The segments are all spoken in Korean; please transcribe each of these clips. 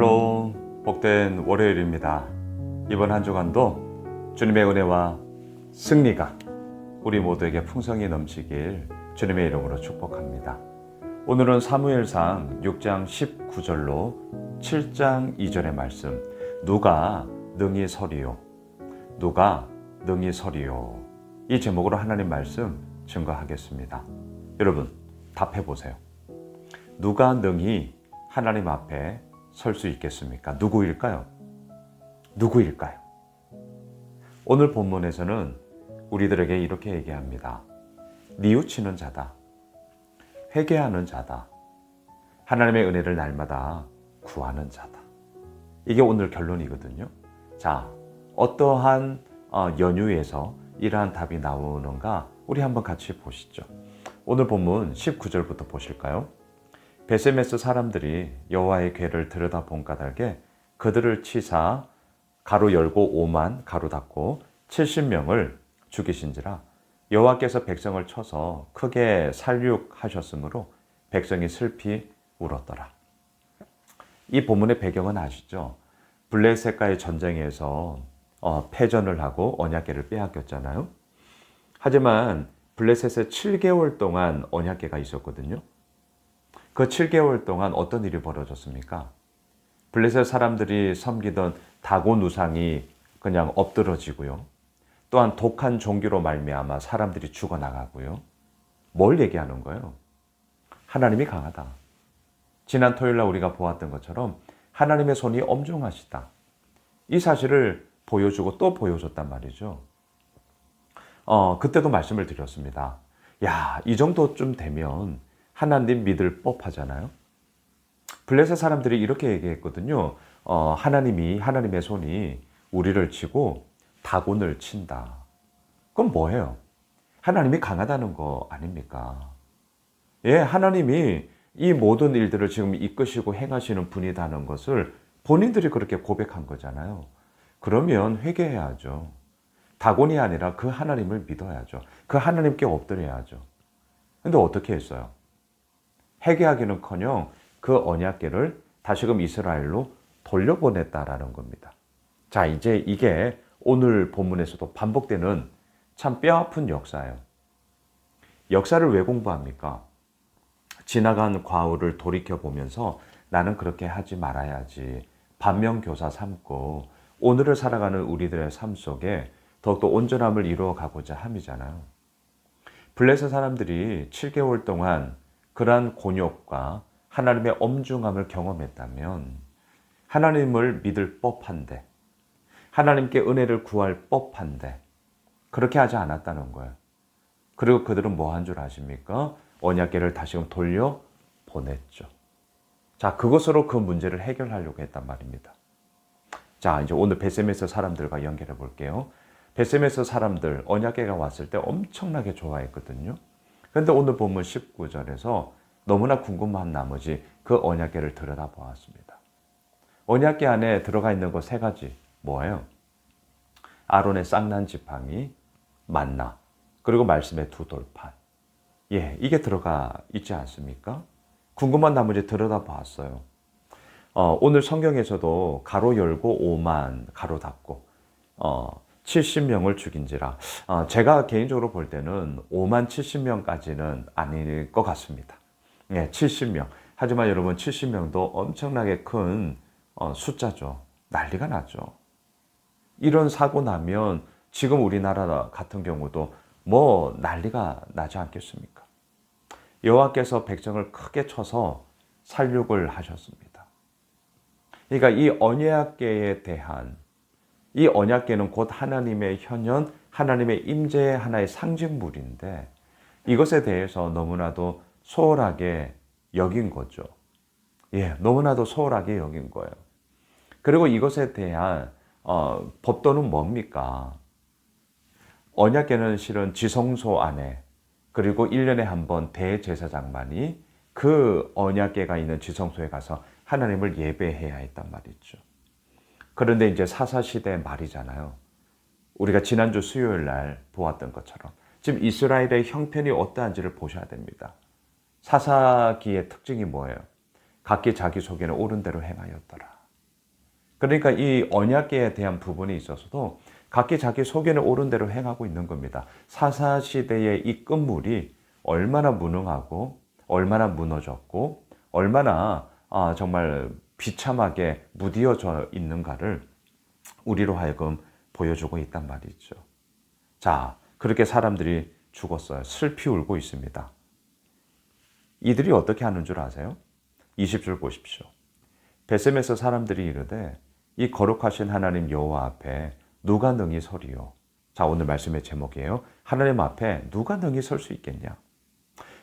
샬롬, 복된 월요일입니다. 이번 한 주간도 주님의 은혜와 승리가 우리 모두에게 풍성히 넘치길 주님의 이름으로 축복합니다. 오늘은 사무엘상 6장 19절로 7장 2절의 말씀, 누가 능히 서리요, 누가 능히 서리요, 이 제목으로 하나님 말씀 증거하겠습니다. 여러분 답해보세요. 누가 능히 하나님 앞에 설 수 있겠습니까? 누구일까요? 누구일까요? 오늘 본문에서는 우리들에게 이렇게 얘기합니다. 뉘우치는 자다, 회개하는 자다, 하나님의 은혜를 날마다 구하는 자다. 이게 오늘 결론이거든요. 자, 어떠한 연유에서 이러한 답이 나오는가 우리 한번 같이 보시죠. 오늘 본문 19절부터 보실까요? 베세메스 사람들이 여호와의 궤를 들여다본 까닭에 그들을 치사 가로 열고 5만 가로 닫고 70명을 죽이신지라 여호와께서 백성을 쳐서 크게 살육하셨으므로 백성이 슬피 울었더라. 이 본문의 배경은 아시죠? 블레셋과의 전쟁에서 패전을 하고 언약궤를 빼앗겼잖아요. 하지만 블레셋에 7개월 동안 언약궤가 있었거든요. 그 7개월 동안 어떤 일이 벌어졌습니까? 블레셋 사람들이 섬기던 다곤 우상이 그냥 엎드러지고요. 또한 독한 종기로 말미암아 사람들이 죽어나가고요. 뭘 얘기하는 거예요? 하나님이 강하다. 지난 토요일날 우리가 보았던 것처럼 하나님의 손이 엄중하시다. 이 사실을 보여주고 또 보여줬단 말이죠. 그때도 말씀을 드렸습니다. 야, 이 정도쯤 되면 하나님 믿을 법하잖아요. 블레셋 사람들이 이렇게 얘기했거든요. 하나님의 손이 우리를 치고 다곤을 친다. 그럼 뭐예요? 하나님이 강하다는 거 아닙니까? 예, 하나님이 이 모든 일들을 지금 이끄시고 행하시는 분이라는 것을 본인들이 그렇게 고백한 거잖아요. 그러면 회개해야죠. 다곤이 아니라 그 하나님을 믿어야죠. 그 하나님께 엎드려야죠. 근데 어떻게 했어요? 회개하기는커녕 그 언약궤를 다시금 이스라엘로 돌려보냈다라는 겁니다. 자, 이제 이게 오늘 본문에서도 반복되는 참 뼈아픈 역사예요. 역사를 왜 공부합니까? 지나간 과거를 돌이켜보면서 나는 그렇게 하지 말아야지 반면교사 삼고 오늘을 살아가는 우리들의 삶 속에 더욱더 온전함을 이루어가고자 함이잖아요. 블레셋 사람들이 7개월 동안 그러한 곤욕과 하나님의 엄중함을 경험했다면 하나님을 믿을 법한데, 하나님께 은혜를 구할 법한데 그렇게 하지 않았다는 거예요. 그리고 그들은 뭐 한 줄 아십니까? 언약궤를 다시금 돌려 보냈죠. 자, 그것으로 그 문제를 해결하려고 했단 말입니다. 자, 이제 오늘 베세메스 사람들과 연결해 볼게요. 베세메스 사람들 언약궤가 왔을 때 엄청나게 좋아했거든요. 그런데 오늘 본문 19절에서 너무나 궁금한 나머지 그 언약궤를 들여다보았습니다. 언약궤 안에 들어가 있는 거 세 가지 뭐예요? 아론의 쌍난 지팡이, 만나, 그리고 말씀의 두 돌판. 예, 이게 들어가 있지 않습니까? 궁금한 나머지 들여다보았어요. 오늘 성경에서도 가로 열고 5만 가로 닫고 70명을 죽인지라 제가 개인적으로 볼 때는 5만 70명까지는 아닐 것 같습니다. 예, 70명. 하지만 여러분 70명도 엄청나게 큰 숫자죠. 난리가 나죠. 이런 사고 나면 지금 우리나라 같은 경우도 뭐 난리가 나지 않겠습니까? 여호와께서 백성을 크게 쳐서 살육을 하셨습니다. 그러니까 이 언약궤에 대한 이 언약궤는 곧 하나님의 현현, 하나님의 임재의 하나의 상징물인데 이것에 대해서 너무나도 소홀하게 여긴 거죠. 예, 너무나도 소홀하게 여긴 거예요. 그리고 이것에 대한 법도는 뭡니까? 언약궤는 실은 지성소 안에 그리고 1년에 한 번 대제사장만이 그 언약궤가 있는 지성소에 가서 하나님을 예배해야 했단 말이죠. 그런데 이제 사사시대 말이잖아요. 우리가 지난주 수요일 날 보았던 것처럼 지금 이스라엘의 형편이 어떠한지를 보셔야 됩니다. 사사기의 특징이 뭐예요? 각기 자기 속에는 옳은 대로 행하였더라. 그러니까 이 언약궤에 대한 부분에 있어서도 각기 자기 소견에 옳은 대로 행하고 있는 겁니다. 사사시대의 이 끝물이 얼마나 무능하고 얼마나 무너졌고 얼마나 정말 비참하게 무디어져 있는가를 우리로 하여금 보여주고 있단 말이죠. 자, 그렇게 사람들이 죽었어요. 슬피 울고 있습니다. 이들이 어떻게 하는 줄 아세요? 20절 보십시오. 베셈에서 사람들이 이르되 이 거룩하신 하나님 여호와 앞에 누가 능히 서리요? 자, 오늘 말씀의 제목이에요. 하나님 앞에 누가 능히 설 수 있겠냐?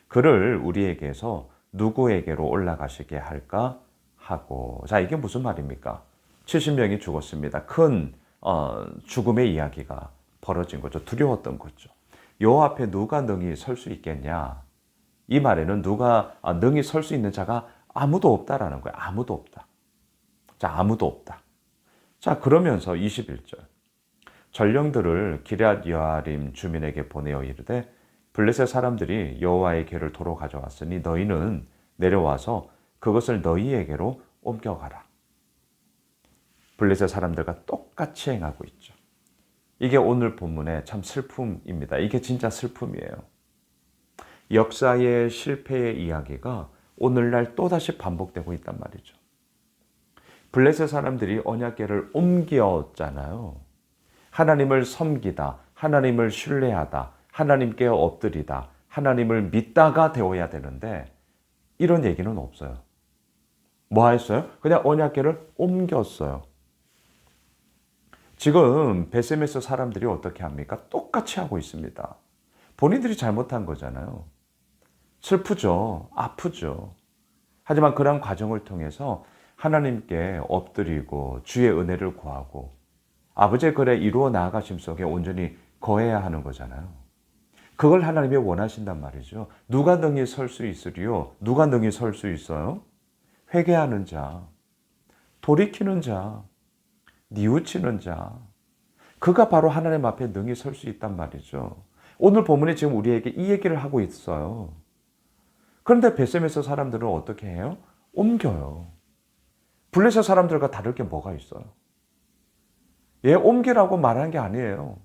그를 우리에게서 누구에게로 올라가시게 할까 하고. 자, 이게 무슨 말입니까? 70명이 죽었습니다. 큰 죽음의 이야기가 벌어진 거죠. 두려웠던 거죠. 여호와 앞에 누가 능히 설 수 있겠냐? 이 말에는 누가 능히 설 수 있는 자가 아무도 없다라는 거예요. 아무도 없다. 자, 아무도 없다. 자, 그러면서 21절. 전령들을 기럇 여아림 주민에게 보내어 이르되 블레셋 사람들이 여호와의 궤를 도로 가져왔으니 너희는 내려와서 그것을 너희에게로 옮겨가라. 블레셋 사람들과 똑같이 행하고 있죠. 이게 오늘 본문의 참 슬픔입니다. 이게 진짜 슬픔이에요. 역사의 실패의 이야기가 오늘날 또다시 반복되고 있단 말이죠. 블레셋 사람들이 언약궤를 옮겼잖아요. 하나님을 섬기다, 하나님을 신뢰하다, 하나님께 엎드리다, 하나님을 믿다가 되어야 되는데 이런 얘기는 없어요. 뭐 했어요? 그냥 언약궤를 옮겼어요. 지금 베세메스 사람들이 어떻게 합니까? 똑같이 하고 있습니다. 본인들이 잘못한 거잖아요. 슬프죠. 아프죠. 하지만 그런 과정을 통해서 하나님께 엎드리고 주의 은혜를 구하고 아버지의 글에 이루어 나아가심 속에 온전히 거해야 하는 거잖아요. 그걸 하나님이 원하신단 말이죠. 누가 능히 설 수 있으리요? 누가 능히 설 수 있어요? 회개하는 자, 돌이키는 자, 뉘우치는 자. 그가 바로 하나님 앞에 능히 설 수 있단 말이죠. 오늘 본문이 지금 우리에게 이 얘기를 하고 있어요. 그런데 베셈에서 사람들은 어떻게 해요? 옮겨요. 블레셋 사람들과 다를 게 뭐가 있어요? 예, 옮기라고 말하는 게 아니에요.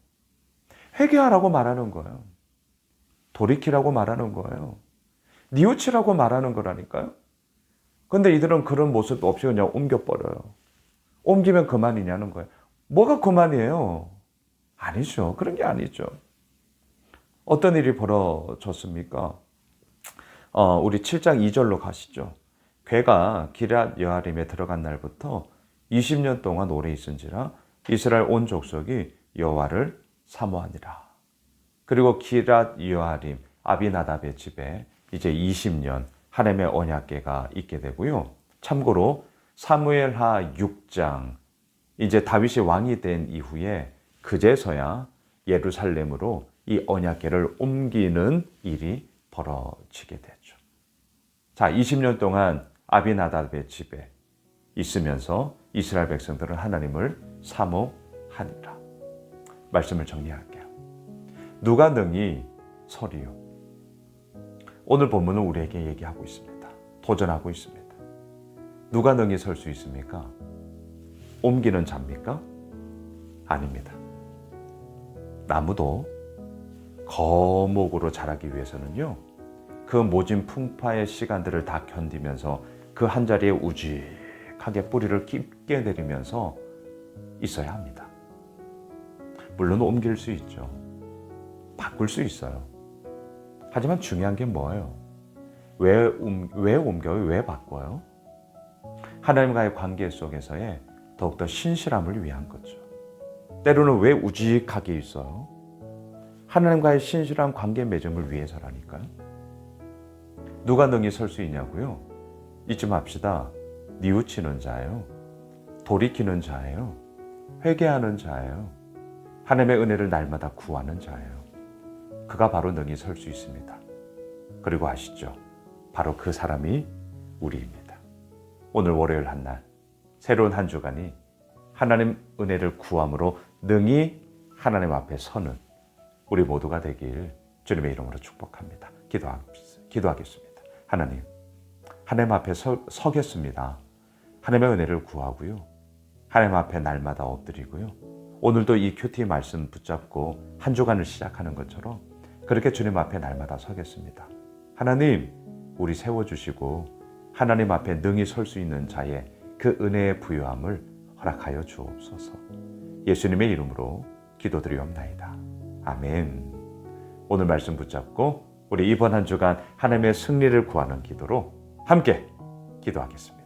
회개하라고 말하는 거예요. 돌이키라고 말하는 거예요. 뉘우치라고 말하는 거라니까요. 그런데 이들은 그런 모습 없이 그냥 옮겨버려요. 옮기면 그만이냐는 거예요. 뭐가 그만이에요? 아니죠. 그런 게 아니죠. 어떤 일이 벌어졌습니까? 우리 7장 2절로 가시죠. 궤가 기럇 여아림에 들어간 날부터 20년 동안 오래 있은지라 이스라엘 온 족속이 여호와를 사모하니라. 그리고 기럇 여아림 아비나답의 집에 이제 20년 하나님의 언약궤가 있게 되고요. 참고로 사무엘하 6장 이제 다윗이 왕이 된 이후에 그제서야 예루살렘으로 이 언약궤를 옮기는 일이 벌어지게 되죠. 자, 20년 동안 아비나답의 집에 있으면서 이스라엘 백성들은 하나님을 사모하니라. 말씀을 정리할게요. 누가 능히 서리요? 오늘 본문은 우리에게 얘기하고 있습니다. 도전하고 있습니다. 누가 능히 설 수 있습니까? 옮기는 자입니까? 아닙니다. 나무도 거목으로 자라기 위해서는요, 그 모진 풍파의 시간들을 다 견디면서 그 한자리에 우직하게 뿌리를 깊게 내리면서 있어야 합니다. 물론 옮길 수 있죠. 바꿀 수 있어요. 하지만 중요한 게 뭐예요? 왜 옮겨요? 왜 바꿔요? 하나님과의 관계 속에서의 더욱더 신실함을 위한 거죠. 때로는 왜 우직하게 있어요? 하나님과의 신실한 관계 맺음을 위해서라니까요. 누가 능히 설 수 있냐고요? 잊지 맙시다. 뉘우치는 자예요. 돌이키는 자예요. 회개하는 자예요. 하나님의 은혜를 날마다 구하는 자예요. 그가 바로 능히 설 수 있습니다. 그리고 아시죠? 바로 그 사람이 우리입니다. 오늘 월요일 한날 새로운 한 주간이 하나님 은혜를 구함으로 능히 하나님 앞에 서는 우리 모두가 되길 주님의 이름으로 축복합니다. 기도하겠습니다. 하나님 앞에 서겠습니다. 하나님의 은혜를 구하고요. 하나님 앞에 날마다 엎드리고요. 오늘도 이 큐티 말씀 붙잡고 한 주간을 시작하는 것처럼 그렇게 주님 앞에 날마다 서겠습니다. 하나님, 우리 세워주시고 하나님 앞에 능히 설 수 있는 자의 그 은혜의 부요함을 허락하여 주옵소서. 예수님의 이름으로 기도드리옵나이다. 아멘. 오늘 말씀 붙잡고 우리 이번 한 주간 하나님의 승리를 구하는 기도로 함께 기도하겠습니다.